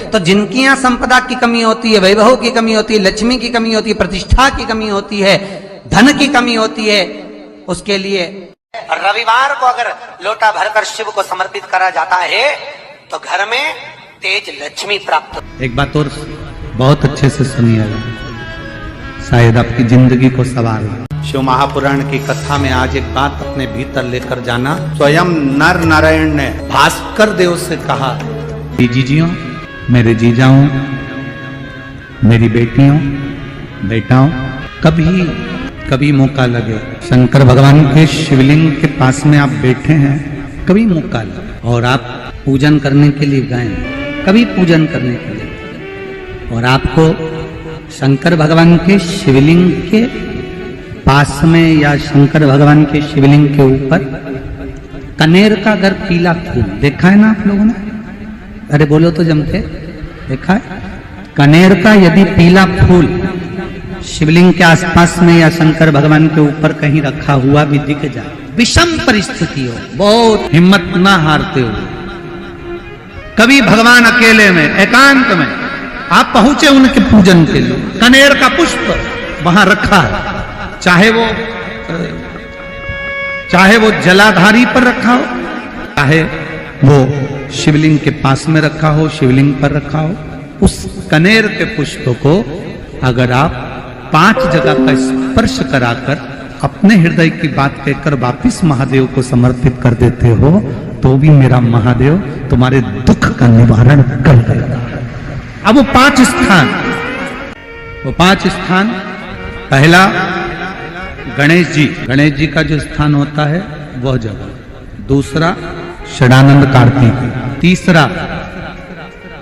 तो जिनकी यहाँ संपदा की कमी होती है, वैभव की कमी होती है, लक्ष्मी की कमी होती है, प्रतिष्ठा की कमी होती है, धन की कमी होती है, उसके लिए रविवार को अगर लोटा भरकर शिव को समर्पित करा जाता है तो घर में तेज लक्ष्मी प्राप्त। एक बात और बहुत अच्छे से सुनिएगा, शायद आपकी जिंदगी को सवार। शिव महापुराण की कथा में आज एक बात अपने भीतर लेकर जाना। स्वयं नर नारायण ने भास्कर देव से कहा, जीजियों, मेरे जीजाओं, मेरी बेटियों, बेटाओं, कभी मौका लगे, शंकर भगवान के शिवलिंग के पास में आप बैठे हैं, कभी मौका लगे और आप पूजन करने के लिए गए, कभी पूजन करने के लिए, और आपको शंकर भगवान के शिवलिंग के पास में या शंकर भगवान के शिवलिंग के ऊपर कनेर का अगर पीला फूल देखा है ना आप लोगों ने, अरे बोलो तो जमते, देखा है? कनेर का यदि पीला फूल शिवलिंग के आसपास में या शंकर भगवान के ऊपर कहीं रखा हुआ भी दिख जाए, विषम परिस्थिति हो, बहुत हिम्मत ना हारते हो, कभी भगवान अकेले में एकांत में आप पहुंचे उनके पूजन के लिए, कनेर का पुष्प वहां रखा है, चाहे वो जलाधारी पर रखा हो, चाहे वो शिवलिंग के पास में रखा हो, शिवलिंग पर रखा हो, उस कनेर के पुष्प को अगर आप 5 जगह का स्पर्श कराकर अपने हृदय की बात कहकर वापिस महादेव को समर्पित कर देते हो, तो भी मेरा महादेव तुम्हारे दुख का निवारण कर देगा। अब वो 5 स्थान, पहला गणेश जी का जो स्थान होता है वह जगह, दूसरा षडानंद कार्तिक, तीसरा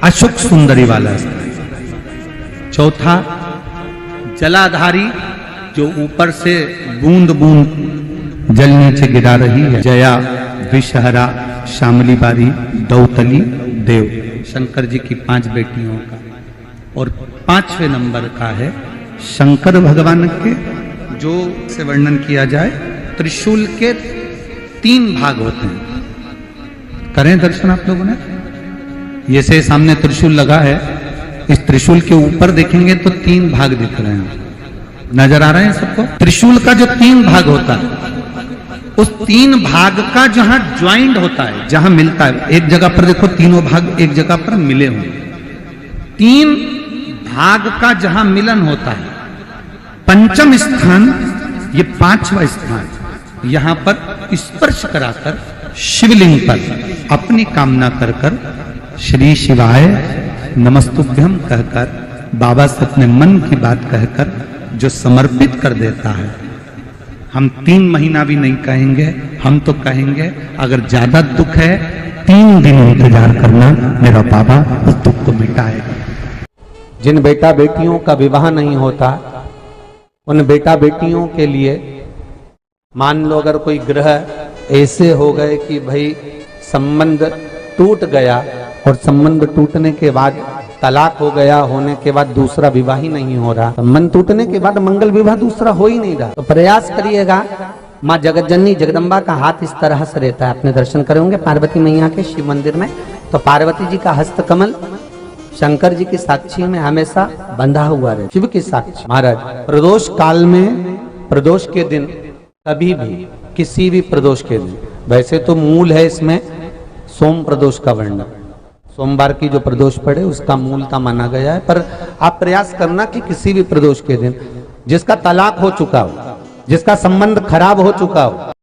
अशोक सुंदरी वाला स्थान, चौथा जलाधारी जो ऊपर से बूंद बूंद जल नीचे गिरा रही है, जया, विषहरा, शामली बारी, दौतली, देव, शंकर जी की 5 बेटियों का, और 5वें नंबर का है शंकर भगवान के, जो से वर्णन किया जाए, त्रिशूल के 3 भाग होते हैं। करें दर्शन आप लोगों ने, ये से सामने त्रिशूल लगा है, इस त्रिशूल के ऊपर देखेंगे तो 3 भाग दिख रहे हैं, नजर आ रहे हैं सबको? त्रिशूल का जो 3 भाग होता है, उस 3 भाग का जहां ज्वाइंट होता है, जहां मिलता है, एक जगह पर देखो तीनों भाग एक जगह पर मिले हुए, 3 भाग का जहां मिलन होता है, 5वां स्थान, ये 5वां स्थान, यहां पर स्पर्श कराकर शिवलिंग पर अपनी कामना कर श्री शिवाय नमस्तुभ्यम कहकर बाबा से अपने मन की बात कहकर जो समर्पित कर देता है, हम 3 महीना भी नहीं कहेंगे, हम तो कहेंगे अगर ज्यादा दुख है 3 दिन इंतजार करना, मेरा बाबा उस दुख को मिटाएगा। जिन बेटा बेटियों का विवाह नहीं होता, उन बेटा बेटियों के लिए मान लो अगर कोई ग्रह ऐसे हो गए कि भाई संबंध टूट गया, और संबंध टूटने के बाद तलाक हो गया, होने के बाद दूसरा विवाह ही नहीं हो रहा, संबंध टूटने के बाद मंगल विवाह दूसरा हो ही नहीं रहा, तो प्रयास करिएगा। माँ जगतजननी जगदम्बा का हाथ इस तरह से रहता है, अपने दर्शन करे होंगे पार्वती मैया के शिव मंदिर में, तो पार्वती जी का हस्त कमल शंकर जी की साक्षी में हमेशा बंधा हुआ रहे, शिव की साक्षी। महाराज प्रदोष काल में, प्रदोष के दिन, कभी भी किसी भी प्रदोष के दिन, वैसे तो मूल है इसमें सोम प्रदोष का वर्णन, सोमवार की जो प्रदोष पड़े उसका मूलता माना गया है, पर आप प्रयास करना कि किसी भी प्रदोष के दिन जिसका तलाक हो चुका हो, जिसका संबंध खराब हो चुका हो,